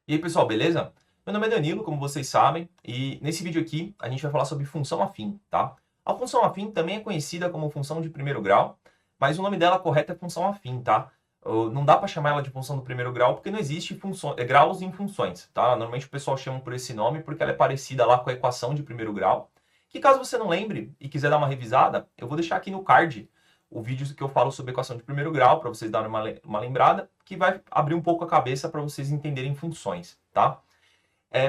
E aí, pessoal, beleza? Meu nome é Danilo, como vocês sabem, e nesse vídeo aqui a gente vai falar sobre função afim, tá? A função afim também é conhecida como função de primeiro grau, mas o nome dela correto é função afim, tá? Não dá para chamar ela de função do primeiro grau porque não existe graus em funções, tá? Normalmente o pessoal chama por esse nome porque ela é parecida lá com a equação de primeiro grau, que caso você não lembre e quiser dar uma revisada, eu vou deixar aqui no card o vídeo que eu falo sobre equação de primeiro grau, para vocês darem uma lembrada, que vai abrir um pouco a cabeça para vocês entenderem funções, tá?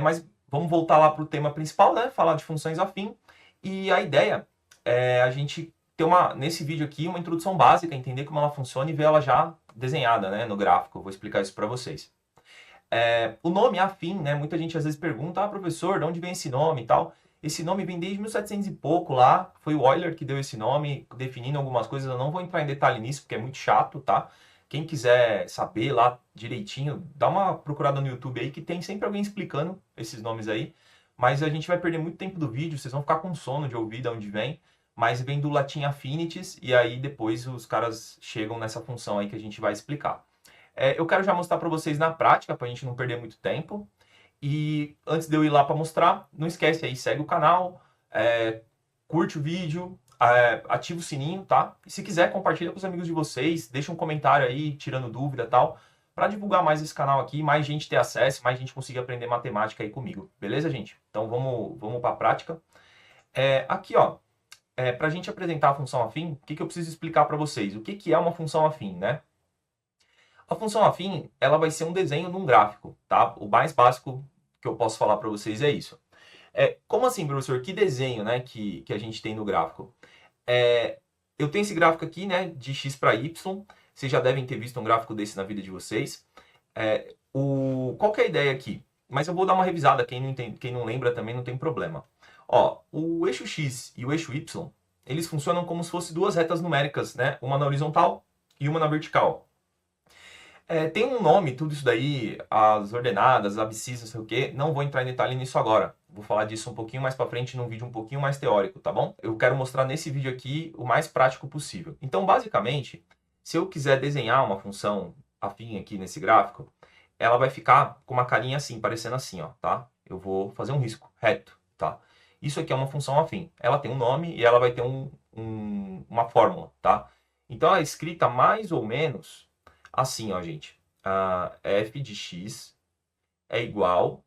Mas vamos voltar lá para o tema principal, né? Falar de funções afim. E a ideia é a gente ter nesse vídeo aqui uma introdução básica, entender como ela funciona e ver ela já desenhada, né, no gráfico. Eu vou explicar isso para vocês. O nome afim, né? Muita gente às vezes pergunta, professor, de onde vem esse nome e tal? Esse nome vem desde 1700 e pouco lá, foi o Euler que deu esse nome, definindo algumas coisas, eu não vou entrar em detalhe nisso, porque é muito chato, tá? Quem quiser saber lá direitinho, dá uma procurada no YouTube aí, que tem sempre alguém explicando esses nomes aí, mas a gente vai perder muito tempo do vídeo, vocês vão ficar com sono de ouvir de onde vem, mas vem do latim affinities, e aí depois os caras chegam nessa função aí que a gente vai explicar. Eu quero já mostrar para vocês na prática, para a gente não perder muito tempo. E antes de eu ir lá para mostrar, não esquece aí, segue o canal, curte o vídeo, ativa o sininho, tá? E se quiser, compartilha com os amigos de vocês, deixa um comentário aí, tirando dúvida e tal, para divulgar mais esse canal aqui, mais gente ter acesso, mais gente conseguir aprender matemática aí comigo. Beleza, gente? Então vamos para a prática. Aqui, ó, para a gente apresentar a função afim, o que eu preciso explicar para vocês? O que é uma função afim, né? A função afim, ela vai ser um desenho num gráfico, tá? O mais básico que eu posso falar para vocês é isso. Como assim, professor? Que desenho, né, que a gente tem no gráfico? Eu tenho esse gráfico aqui, né, de x para y. Vocês já devem ter visto um gráfico desse na vida de vocês. Qual que é a ideia aqui? Mas eu vou dar uma revisada, quem não lembra também não tem problema. Ó, o eixo x e o eixo y, eles funcionam como se fossem duas retas numéricas, né? Uma na horizontal e uma na vertical. Tem um nome, tudo isso daí, as ordenadas, abscissas, não sei o quê. Não vou entrar em detalhe nisso agora. Vou falar disso um pouquinho mais para frente num vídeo um pouquinho mais teórico, tá bom? Eu quero mostrar nesse vídeo aqui o mais prático possível. Então, basicamente, se eu quiser desenhar uma função afim aqui nesse gráfico, ela vai ficar com uma carinha assim, parecendo assim, ó, tá? Eu vou fazer um risco reto, tá? Isso aqui é uma função afim. Ela tem um nome e ela vai ter uma fórmula, tá? Então, a escrita mais ou menos assim, ó, gente. F de x é igual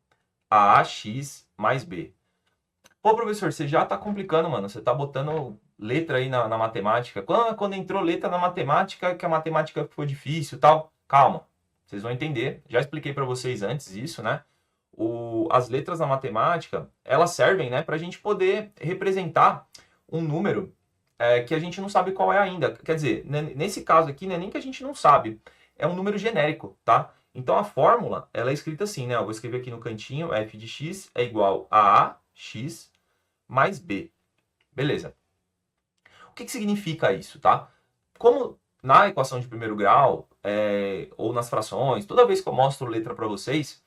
a ax mais b. Pô, professor, você já tá complicando, mano. Você tá botando letra aí na matemática. Quando entrou letra na matemática, que a matemática ficou difícil e tal. Calma, vocês vão entender. Já expliquei para vocês antes isso, né? As letras na matemática, elas servem, né, para a gente poder representar um número que a gente não sabe qual é ainda. Quer dizer, nesse caso aqui, não é nem que a gente não sabe, é um número genérico, tá? Então a fórmula, ela é escrita assim, né? Eu vou escrever aqui no cantinho, f de x é igual a ax mais b. Beleza. O que significa isso, tá? Como na equação de primeiro grau, ou nas frações, toda vez que eu mostro letra para vocês,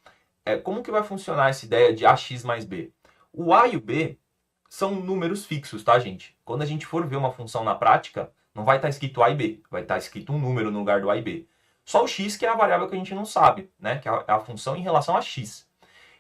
como que vai funcionar essa ideia de ax mais b? O a e o b são números fixos, tá, gente? Quando a gente for ver uma função na prática, não vai estar escrito a e b, vai estar escrito um número no lugar do a e b. Só o x que é a variável que a gente não sabe, né? Que é a função em relação a x.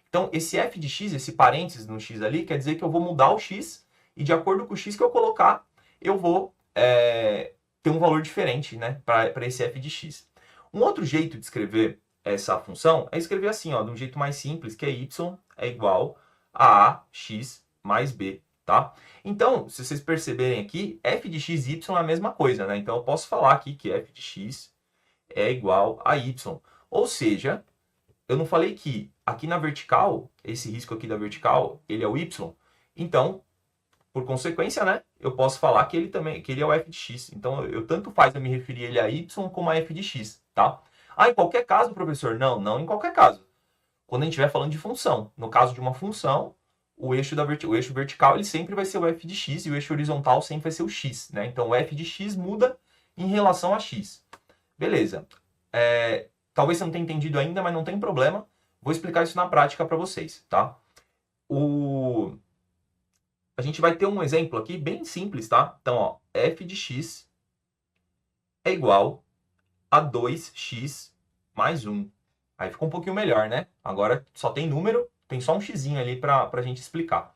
Então, esse f de x, esse parênteses no x ali, quer dizer que eu vou mudar o x e de acordo com o x que eu colocar, eu vou ter um valor diferente, né? Para esse f de x. Um outro jeito de escrever essa função é escrever assim, ó, de um jeito mais simples, que é y é igual a ax mais b, tá? Então, se vocês perceberem aqui, f de x e y é a mesma coisa, né? Então, eu posso falar aqui que f de x é igual a y. Ou seja, eu não falei que aqui na vertical, esse risco aqui da vertical, ele é o y. Então, por consequência, né, eu posso falar que ele é o f de x. Então, tanto faz eu me referir ele a y como a f de x, tá? Em qualquer caso, professor? Não em qualquer caso. Quando a gente estiver falando de função. No caso de uma função, o eixo vertical ele sempre vai ser o f de x e o eixo horizontal sempre vai ser o x, né? Então, o f de x muda em relação a x. Beleza. Talvez você não tenha entendido ainda, mas não tem problema. Vou explicar isso na prática para vocês, tá? A gente vai ter um exemplo aqui bem simples, tá? Então, ó, f de x é igual a 2x mais 1. Aí ficou um pouquinho melhor, né? Agora só tem número, tem só um xizinho ali para a gente explicar.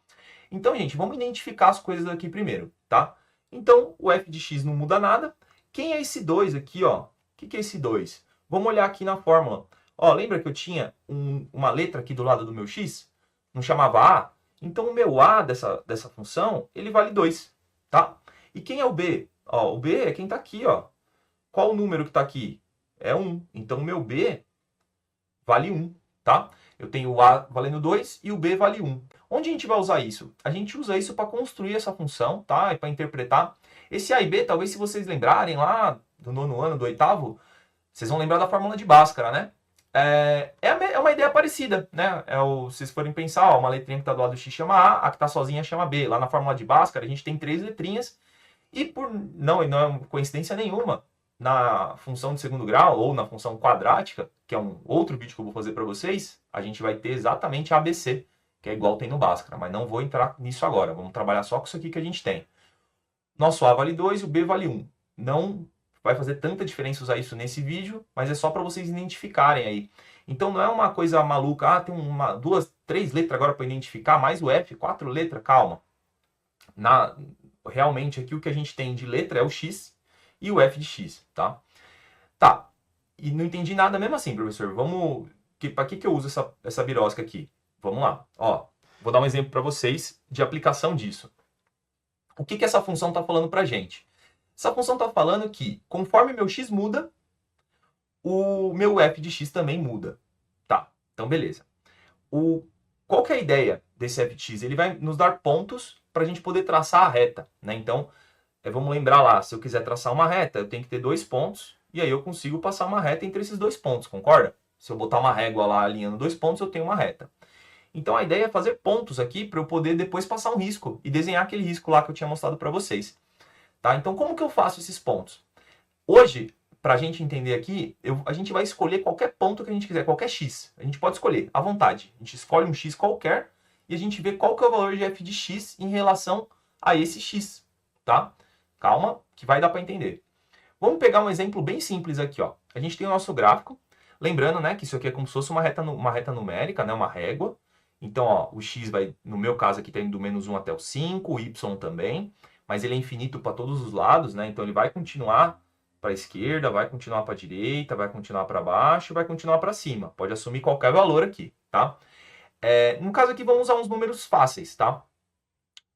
Então, gente, vamos identificar as coisas aqui primeiro, tá? Então, o f de x não muda nada. Quem é esse 2 aqui, ó? O que é esse 2? Vamos olhar aqui na fórmula. Ó, lembra que eu tinha uma letra aqui do lado do meu x? Não chamava a? Então, o meu a dessa função, ele vale 2, tá? E quem é o b? Ó, o b é quem está aqui, ó. Qual o número que está aqui? É 1. Então, o meu b vale 1, tá? Eu tenho o a valendo 2 e o b vale 1. Onde a gente vai usar isso? A gente usa isso para construir essa função, tá? E para interpretar. Esse a e b, talvez se vocês lembrarem lá do nono ano, do oitavo, vocês vão lembrar da fórmula de Bhaskara, né? É uma ideia parecida, né? Se vocês forem pensar, ó, uma letrinha que está do lado do x chama a que está sozinha chama b. Lá na fórmula de Bhaskara a gente tem 3 letrinhas e não é coincidência nenhuma, na função de segundo grau ou na função quadrática, que é um outro vídeo que eu vou fazer para vocês, a gente vai ter exatamente a ABC, que é igual tem no Bhaskara, mas não vou entrar nisso agora, vamos trabalhar só com isso aqui que a gente tem. Nosso A vale 2 e o B vale 1. Não vai fazer tanta diferença usar isso nesse vídeo, mas é só para vocês identificarem aí. Então não é uma coisa maluca, tem duas, 3 letras agora para identificar, mais o F, 4 letras, calma. Realmente aqui o que a gente tem de letra é o X e o F de X, tá? Tá, e não entendi nada mesmo assim, professor. Para que eu uso essa birosca aqui? Vamos lá, ó. Vou dar um exemplo para vocês de aplicação disso. O que essa função está falando para a gente? Essa função está falando que, conforme meu x muda, o meu f de x também muda. Tá, então beleza. Qual que é a ideia desse f de x? Ele vai nos dar pontos para a gente poder traçar a reta, né? Então, vamos lembrar lá, se eu quiser traçar uma reta, eu tenho que ter 2 pontos, e aí eu consigo passar uma reta entre esses 2 pontos, concorda? Se eu botar uma régua lá alinhando 2 pontos, eu tenho uma reta. Então a ideia é fazer pontos aqui para eu poder depois passar um risco e desenhar aquele risco lá que eu tinha mostrado para vocês. Tá? Então como que eu faço esses pontos? Hoje, para a gente entender aqui, a gente vai escolher qualquer ponto que a gente quiser, qualquer x. A gente pode escolher à vontade. A gente escolhe um x qualquer e a gente vê qual que é o valor de f de x em relação a esse x. Tá? Calma, que vai dar para entender. Vamos pegar um exemplo bem simples aqui. Ó. A gente tem o nosso gráfico. Lembrando, né, que isso aqui é como se fosse uma reta numérica, né, uma régua. Então, ó, o x vai, no meu caso aqui, tem do menos 1 até o 5, o y também, mas ele é infinito para todos os lados, né? Então, ele vai continuar para a esquerda, vai continuar para a direita, vai continuar para baixo, vai continuar para cima. Pode assumir qualquer valor aqui, tá? No caso aqui, vamos usar uns números fáceis, tá?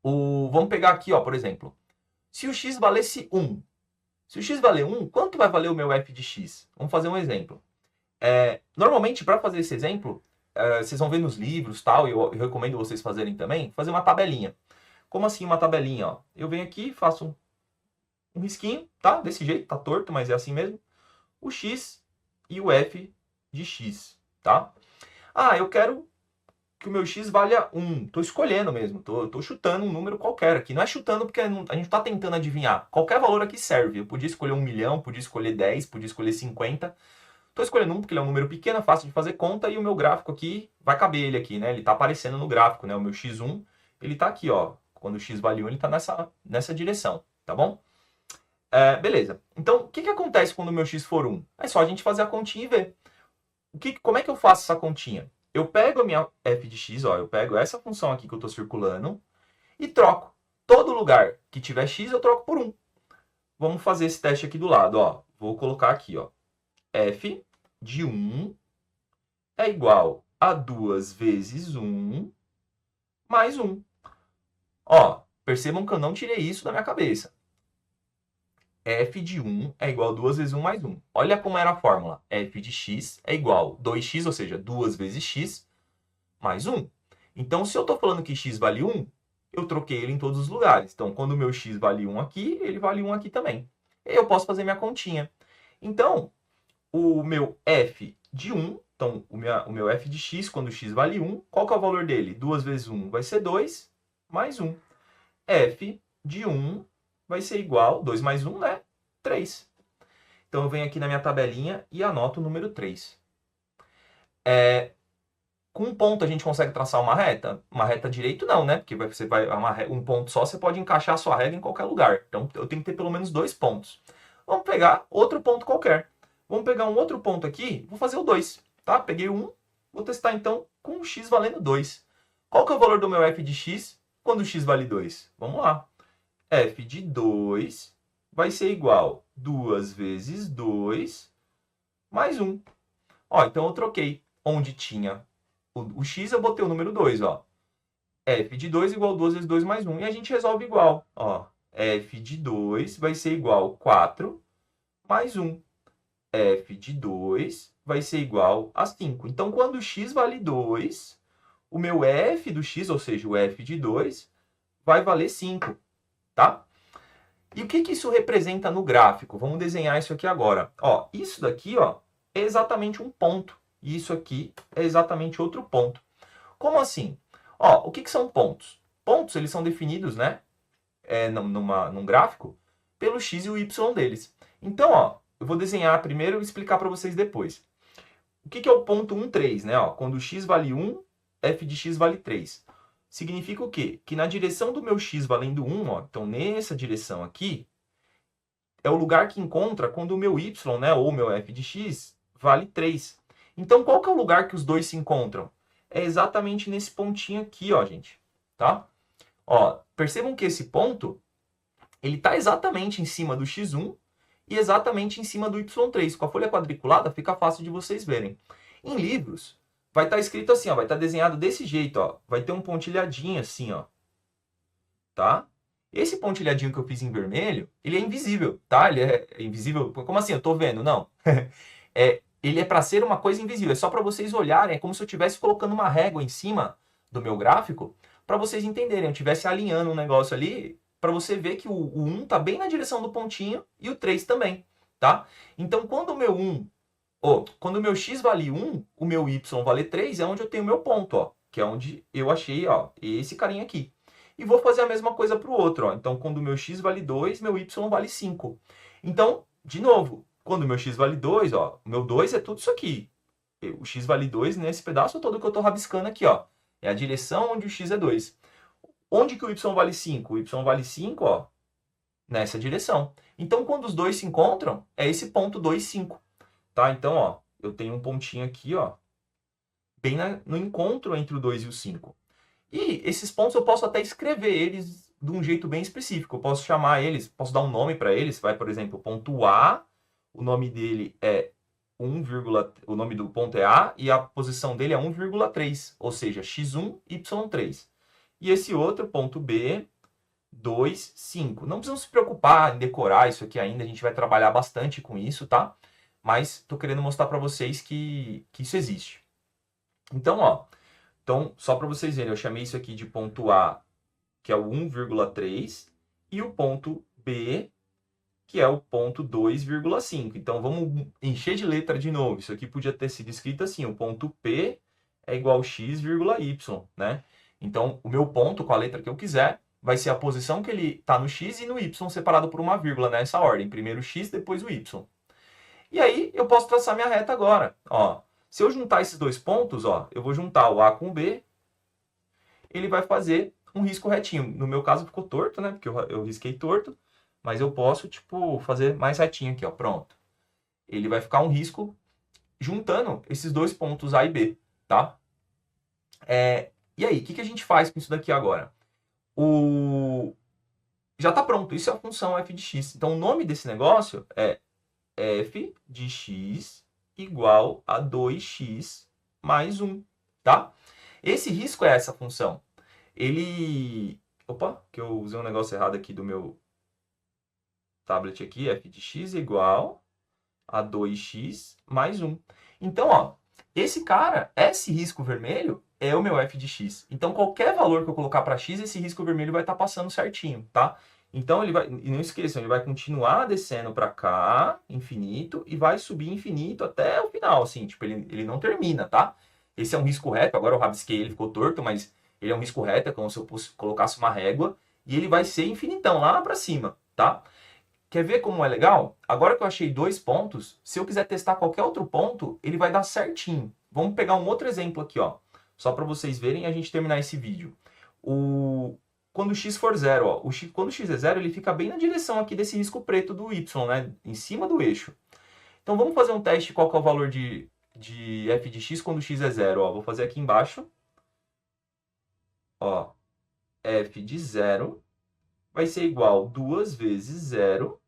Vamos pegar aqui, ó, por exemplo, se o x valesse 1, se o x valer 1, quanto vai valer o meu f de x? Vamos fazer um exemplo. Normalmente, para fazer esse exemplo, vocês vão ver nos livros, tal, e eu recomendo vocês fazerem também, fazer uma tabelinha. Como assim uma tabelinha? Ó? Eu venho aqui, faço um risquinho, tá? Desse jeito, tá torto, mas é assim mesmo. O x e o f de x, tá? Ah, eu quero que o meu x valha 1. Tô escolhendo mesmo, tô chutando um número qualquer aqui. Não é chutando porque a gente tá tentando adivinhar. Qualquer valor aqui serve. Eu podia escolher 1 milhão, podia escolher 10, podia escolher 50. Estou escolhendo 1 porque ele é um número pequeno, é fácil de fazer conta, e o meu gráfico aqui, vai caber ele aqui, né? Ele está aparecendo no gráfico, né? O meu x1, ele está aqui, ó. Quando o x vale 1, ele está nessa direção, tá bom? Beleza. Então, o que acontece quando o meu x for 1? É só a gente fazer a continha e ver. Como é que eu faço essa continha? Eu pego a minha f de x, ó, eu pego essa função aqui que eu estou circulando e troco. Todo lugar que tiver x, eu troco por 1. Vamos fazer esse teste aqui do lado, ó. Vou colocar aqui, ó. F de 1 é igual a 2 vezes 1 mais 1. Ó, percebam que eu não tirei isso da minha cabeça. F de 1 é igual a 2 vezes 1 mais 1. Olha como era a fórmula. F de x é igual a 2x, ou seja, 2 vezes x mais 1. Então, se eu estou falando que x vale 1, eu troquei ele em todos os lugares. Então, quando o meu x vale 1 aqui, ele vale 1 aqui também. E eu posso fazer minha continha. Então, o meu f de 1, então o meu f de x, quando x vale 1, qual que é o valor dele? 2 vezes 1 vai ser 2, mais 1. F de 1 vai ser igual, 2 mais 1, né? 3. Então eu venho aqui na minha tabelinha e anoto o número 3. Com um ponto a gente consegue traçar uma reta? Uma reta direito não, né? Porque um ponto só, você pode encaixar a sua régua em qualquer lugar. Então eu tenho que ter pelo menos 2 pontos. Vamos pegar outro ponto qualquer. Vamos pegar um outro ponto aqui, vou fazer o 2. tá? Peguei 1, vou testar então com o x valendo 2. Qual que é o valor do meu f de x quando o x vale 2? Vamos lá. F de 2 vai ser igual a 2 vezes 2 mais 1. Ó, então eu troquei. Onde tinha o x, eu botei o número 2, ó. F de 2 igual a 2 vezes 2 mais 1. E a gente resolve igual, ó. F de 2 vai ser igual a 4 mais 1. F de 2 vai ser igual a 5. Então, quando o x vale 2, o meu f do x, ou seja, o f de 2, vai valer 5, tá? E o que isso representa no gráfico? Vamos desenhar isso aqui agora. Ó, isso daqui, ó, é exatamente um ponto. E isso aqui é exatamente outro ponto. Como assim? Ó, o que são pontos? Pontos, eles são definidos, né, num gráfico, pelo x e o y deles. Então, ó, eu vou desenhar primeiro e explicar para vocês depois. O que é o ponto 1, 3, né? Ó, quando x vale 1, f de x vale 3. Significa o quê? Que na direção do meu x valendo 1, ó, então nessa direção aqui, é o lugar que encontra quando o meu y, né, ou o meu f de x, vale 3. Então, qual que é o lugar que os dois se encontram? É exatamente nesse pontinho aqui, ó, gente. Tá? Ó, percebam que esse ponto, ele está exatamente em cima do x1 e exatamente em cima do y3. Com a folha quadriculada, fica fácil de vocês verem. Em livros, vai estar escrito assim, ó, vai estar desenhado desse jeito, ó. Vai ter um pontilhadinho assim, ó. Tá? Esse pontilhadinho que eu fiz em vermelho, ele é invisível, tá? Ele é invisível. Como assim? Eu tô vendo? Não. Ele é para ser uma coisa invisível. É só para vocês olharem. É como se eu estivesse colocando uma régua em cima do meu gráfico para vocês entenderem. Eu estivesse alinhando um negócio ali para você ver que o 1 está bem na direção do pontinho e o 3 também, tá? Então, quando o meu quando o meu x vale 1, o meu y vale 3, é onde eu tenho o meu ponto, ó. Que é onde eu achei, ó, esse carinha aqui. E vou fazer a mesma coisa para o outro, ó. Então, quando o meu x vale 2, meu y vale 5. Então, de novo, quando o meu x vale 2, ó, o meu 2 é tudo isso aqui. O x vale 2 nesse pedaço todo que eu estou rabiscando aqui, ó. É a direção onde o x é 2. Onde que o y vale 5? O y vale 5, ó, nessa direção. Então, quando os dois se encontram, é esse ponto 2, 5. Tá? Então, ó, eu tenho um pontinho aqui, ó, bem no encontro entre o 2 e o 5. E esses pontos eu posso até escrever eles de um jeito bem específico. Eu posso chamar eles, posso dar um nome para eles. Vai, por exemplo, ponto A, o nome dele é 1, o nome do ponto é A e a posição dele é 1,3, ou seja, x1, y3. E esse outro, ponto B, 2, 5. Não precisam se preocupar em decorar isso aqui ainda, a gente vai trabalhar bastante com isso, tá? Mas estou querendo mostrar para vocês que isso existe. Então, ó, só para vocês verem, eu chamei isso aqui de ponto A, que é o 1,3, e o ponto B, que é o ponto 2,5. Então, vamos encher de letra de novo. Isso aqui podia ter sido escrito assim, o ponto P é igual a x, y, né? Então, o meu ponto, com a letra que eu quiser, vai ser a posição que ele está no x e no y, separado por uma vírgula, nessa ordem. Primeiro o x, depois o y. E aí, eu posso traçar minha reta agora. Ó, se eu juntar esses dois pontos, ó, eu vou juntar o A com o B, ele vai fazer um risco retinho. No meu caso ficou torto, né? Porque eu risquei torto. Mas eu posso, tipo, fazer mais retinho aqui, ó. Pronto. Ele vai ficar um risco juntando esses dois pontos A e B, tá? E aí, o que a gente faz com isso daqui agora? Já está pronto. Isso é a função f de x. Então, o nome desse negócio é f de x igual a 2x mais 1, tá? Esse risco é essa função. Opa, que eu usei um negócio errado aqui do meu tablet aqui. F de x igual a 2x mais 1. Então, ó, esse risco vermelho é o meu f de x. Então, qualquer valor que eu colocar para x, esse risco vermelho vai estar passando certinho, tá? Então, e não esqueçam, ele vai continuar descendo para cá, infinito, e vai subir infinito até o final, assim, tipo, ele não termina, tá? Esse é um risco reto, agora eu rabisquei ele, ficou torto, mas ele é um risco reto, é como se eu colocasse uma régua, e ele vai ser infinitão, lá para cima, tá? Quer ver como é legal? Agora que eu achei dois pontos, se eu quiser testar qualquer outro ponto, ele vai dar certinho. Vamos pegar um outro exemplo aqui, ó, só para vocês verem e a gente terminar esse vídeo. Quando o x for zero, ó, quando o x é zero, ele fica bem na direção aqui desse risco preto do y, né? Em cima do eixo. Então vamos fazer um teste qual que é o valor de f de x quando x é zero? Ó, vou fazer aqui embaixo. Ó, f de zero vai ser igual a 2 vezes zero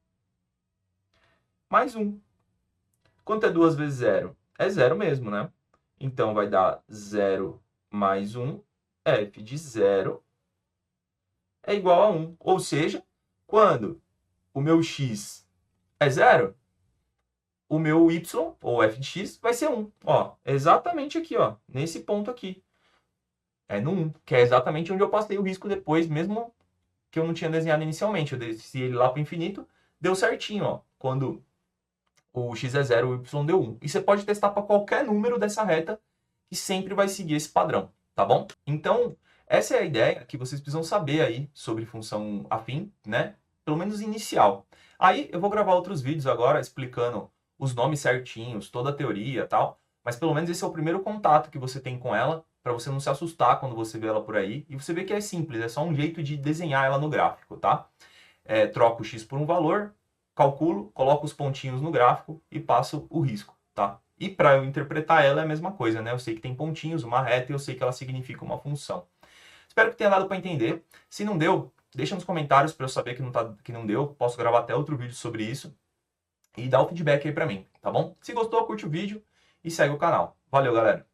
mais 1. Quanto é 2 vezes zero? É zero mesmo, né? Então, vai dar 0 mais 1. F de zero é igual a 1. Ou seja, quando o meu x é zero, o meu y, ou f de x, vai ser 1. Ó, exatamente aqui, ó, nesse ponto aqui. É no 1, que é exatamente onde eu passei o risco depois, mesmo que eu não tinha desenhado inicialmente. Eu desci ele lá para o infinito, deu certinho, ó. Quando o x é 0, o y deu 1. E você pode testar para qualquer número dessa reta, que sempre vai seguir esse padrão, tá bom? Então, essa é a ideia que vocês precisam saber aí sobre função afim, né? Pelo menos inicial. Aí eu vou gravar outros vídeos agora explicando os nomes certinhos, toda a teoria e tal, mas pelo menos esse é o primeiro contato que você tem com ela, para você não se assustar quando você vê ela por aí. E você vê que é simples, é só um jeito de desenhar ela no gráfico, tá? Troco o x por um valor, calculo, coloco os pontinhos no gráfico e passo o risco, tá? E para eu interpretar ela é a mesma coisa, né? Eu sei que tem pontinhos, uma reta, e eu sei que ela significa uma função. Espero que tenha dado para entender. Se não deu, deixa nos comentários para eu saber que não deu. Posso gravar até outro vídeo sobre isso. E dá o feedback aí para mim, tá bom? Se gostou, curte o vídeo e segue o canal. Valeu, galera!